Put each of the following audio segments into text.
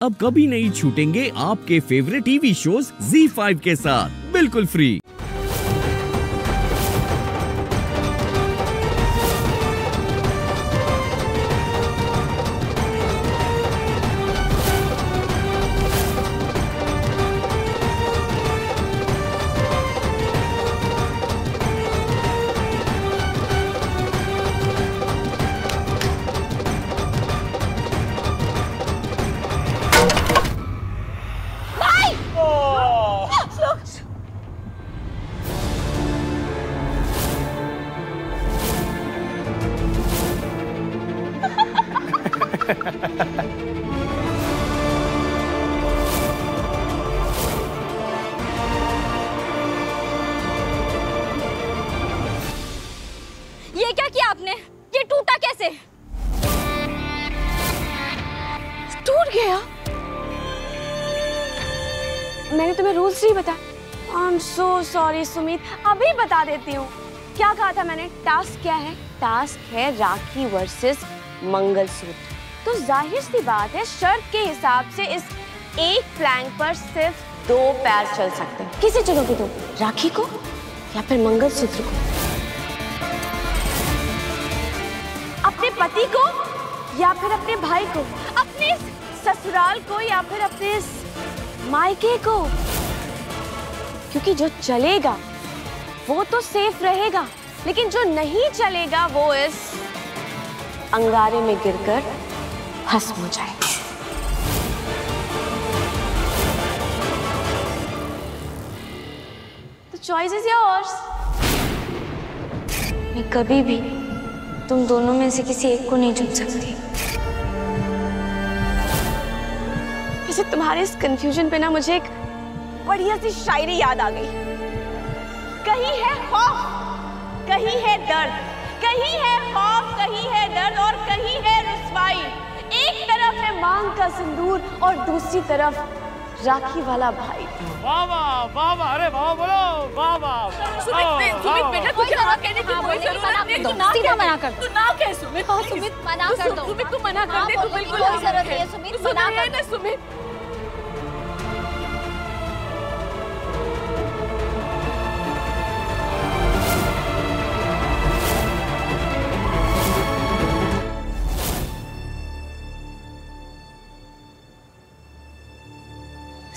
अब कभी नहीं छूटेंगे आपके फेवरेट टीवी शोज ZEE5 के साथ बिल्कुल फ्री। ये क्या किया आपने? ये टूटा कैसे? टूट गया? मैंने तुम्हें रूल्स नहीं बताया। I am so sorry Sumit, अभी बता देती हूँ। क्या कहा था मैंने? टास्क क्या है? टास्क है राखी वर्सेस मंगलसूत्र। तो जाहिर सी बात है, शर्त के हिसाब से इस एक प्लैंक पर सिर्फ 2 पैर चल सकते हैं। किसे चलोगे तुम? राखी को या फिर मंगलसूत्र को? अपने पति को या फिर अपने भाई को? अपने ससुराल को या फिर अपने मायके को? क्योंकि जो चलेगा वो तो सेफ रहेगा, लेकिन जो नहीं चलेगा वो इस अंगारे में गिरकर भस्म हो जाएगा। तो चॉइस इज योर्स। मैं कभी भी तुम दोनों में से किसी एक को नहीं चुन सकती। वैसे तुम्हारे इस कंफ्यूजन पे ना मुझे एक बढ़िया सी शायरी याद आ गई। कहीं है खौफ, कहीं है दर्द, कहीं है खौफ, कहीं है दर्द और कहीं है रुसवाई। एक तरफ है मांग का सिंदूर और दूसरी तरफ राखी वाला भाई। वाह वाह वाह वाह, अरे वाह बोलो, वाह वाह। सुमित बेटा, तुझे हाँ कहने की कोई जरूरत नहीं। तू ना सीधा मना कर। तू ना कह सुमित। हाँ सुमित मना कर दो। सुमित तू मना कर दे, तू बिल्कुल कोई जरूरत नहीं है सुमित, मना कर दे सुमित।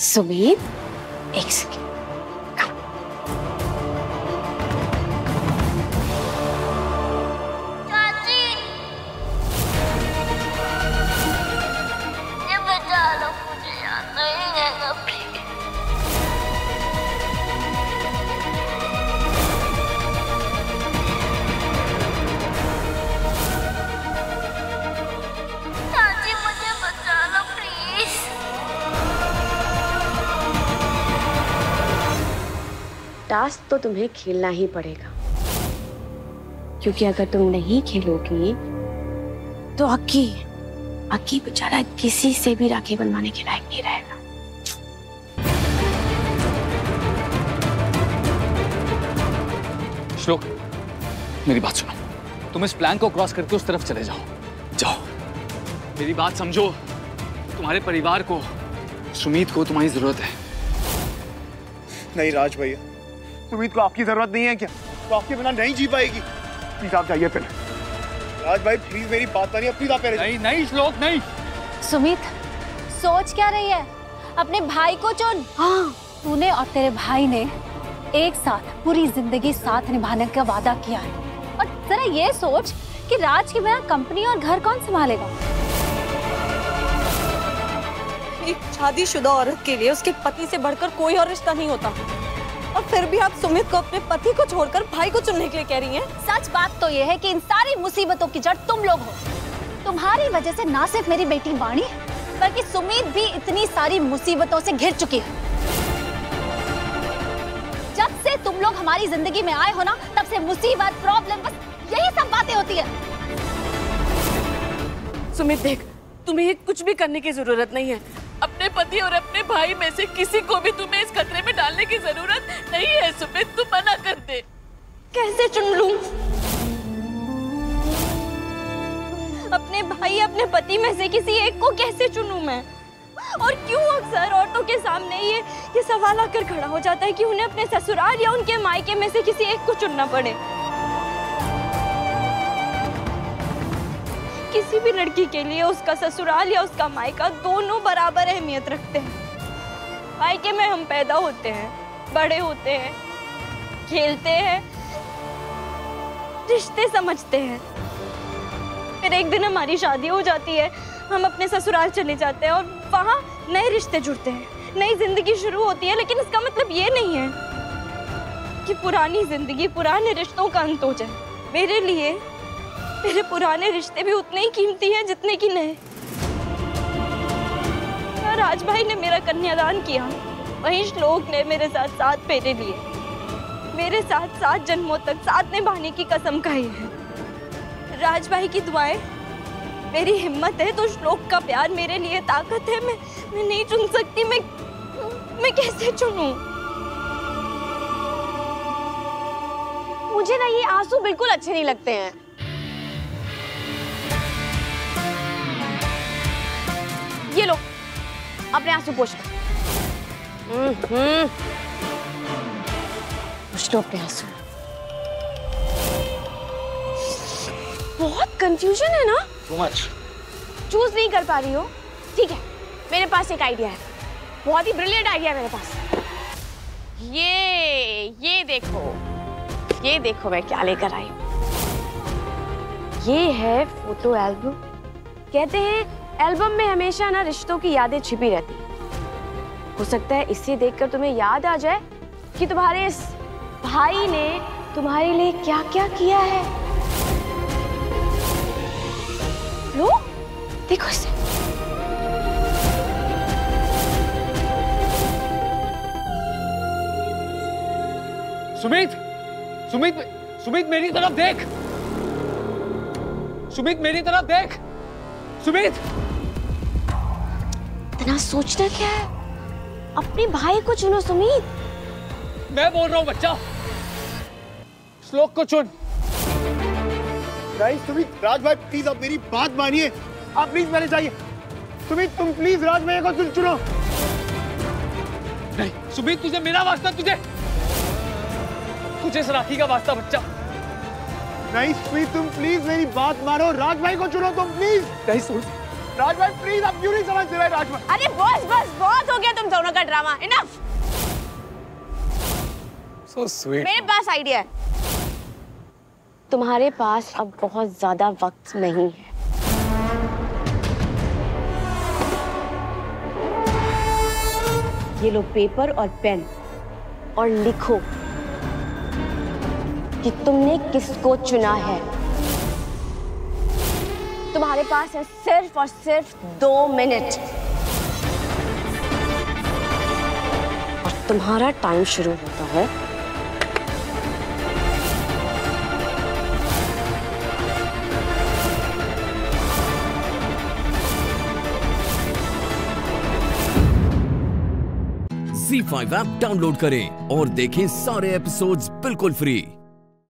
सुमित एक सेकेंड। चाची, ये बचा लो, मुझे याद नहीं है प्लीज। चाची मुझे बचा लो प्लीज। टास्क तो तुम्हें खेलना ही पड़ेगा, क्योंकि अगर तुम नहीं खेलोगी तो अक्की बेचारा किसी से भी राखी बनवाने के लायक नहीं रहेगा। श्लोक, मेरी बात सुनो। तुम इस प्लान को क्रॉस करके उस तरफ चले जाओ। जाओ, मेरी बात समझो। तुम्हारे परिवार को, सुमित को तुम्हारी जरूरत है। नहीं राज भैया, सुमित को आपकी जरूरत नहीं है क्या? तो आपके बिना नहीं जी पाएगी। प्लीज आप जाइए फिर। राज भाई प्लीज मेरी बात मानिए, प्लीज आप। नहीं नहीं श्लोक नहीं। सुमित सोच क्या रही है? अपने भाई को चुन। हाँ, तूने और तेरे भाई ने एक साथ पूरी जिंदगी साथ निभाने का वादा किया है, और जरा ये सोच कि राज के बिना कंपनी और घर कौन संभालेगा? एक शादीशुदा औरत के लिए उसके पति से बढ़कर कोई और रिश्ता नहीं होता, और फिर भी आप सुमित को अपने पति को छोड़कर भाई को चुनने के लिए कह रही हैं। सच बात तो ये है कि इन सारी मुसीबतों की जड़ तुम लोग हो। तुम्हारी वजह से ना सिर्फ मेरी बेटी वाणी, बल्कि सुमित भी इतनी सारी मुसीबतों से घिर चुकी है। जब से तुम लोग हमारी जिंदगी में आए हो ना, तब से मुसीबत, प्रॉब्लम, बस यही सब बातें होती है। सुमित देख, तुम्हें कुछ भी करने की जरूरत नहीं है। अपने पति और अपने भाई में से किसी को भी तुम्हें इस खतरे में डालने की जरूरत नहीं है। सुमित तू मना कर दे। कैसे चुन लूं? अपने भाई अपने पति में से किसी एक को कैसे चुनूं मैं? और क्यों अक्सर औरतों के सामने ये सवाल आकर खड़ा हो जाता है कि उन्हें अपने ससुराल या उनके मायके में से किसी एक को चुनना पड़े। किसी भी लड़की के लिए उसका ससुराल या उसका मायका दोनों बराबर अहमियत रखते हैं। मायके में हम पैदा होते हैं, बड़े होते हैं, खेलते हैं, रिश्ते समझते हैं, फिर एक दिन हमारी शादी हो जाती है, हम अपने ससुराल चले जाते हैं और वहाँ नए रिश्ते जुड़ते हैं, नई जिंदगी शुरू होती है। लेकिन इसका मतलब ये नहीं है कि पुरानी जिंदगी, पुराने रिश्तों का अंत हो जाए। मेरे लिए मेरे पुराने रिश्ते भी उतने ही कीमती हैं जितने कि नए। राज भाई ने मेरा कन्यादान किया, वहीं श्लोक ने मेरे साथ 7 फेरे लिए, मेरे साथ 7 जन्मों तक साथ निभाने की कसम खाई है। राज भाई की दुआएं मेरी हिम्मत है, तो श्लोक का प्यार मेरे लिए ताकत है। मैं नहीं चुन सकती। मैं कैसे चुनूं? मुझे ना ये आंसू बिल्कुल अच्छे नहीं लगते हैं। ये लो, अपने आंसू पोंछ लो। पोंछ लो अपने आंसू। बहुत कंफ्यूजन है ना? Too much. चूज नहीं कर पा रही हो? ठीक है, मेरे पास एक आइडिया है, बहुत ही ब्रिलियंट आइडिया है मेरे पास। ये देखो मैं क्या लेकर आई हूँ। ये है फोटो एल्बम। कहते हैं एल्बम में हमेशा ना रिश्तों की यादें छिपी रहती हैं। हो सकता है इसे देखकर तुम्हें याद आ जाए कि तुम्हारे इस भाई ने तुम्हारे लिए क्या क्या किया है। लो, देखो इसे। सुमित, सुमित, सुमित मेरी तरफ देख। सुमित मेरी तरफ देख। सुमित, इतना सोचना क्या है? अपने भाई को चुनो सुमित। मैं बोल रहा हूँ बच्चा, श्लोक को चुन। नहीं सुमित, राज भाई प्लीज आप मेरी बात मानिए। आप प्लीज मेरे जाइए। सुमित तुम प्लीज राज भाई को चुनो। नहीं सुमित, तुझे मेरा वास्ता, तुझे इस राखी का वास्ता बच्चा। नहीं सुमित तुम प्लीज मेरी बात मानो। राज भाई को चुनो तुम प्लीज। नहीं सुन, राज भाई प्लीज, आप क्यों नहीं समझ रहे राज भाई? अरे बस बस बहुत हो गया तुम दोनों का ड्रामा। इनफ। So sweet. मेरे पास आइडिया है। तुम्हारे पास अब बहुत ज्यादा वक्त नहीं है। ये लो पेपर और पेन और लिखो कि तुमने किसको चुना है। तुम्हारे पास है सिर्फ और सिर्फ 2 मिनट और तुम्हारा टाइम शुरू होता है ZEE5 ऐप डाउनलोड करें और देखें सारे एपिसोड्स बिल्कुल फ्री।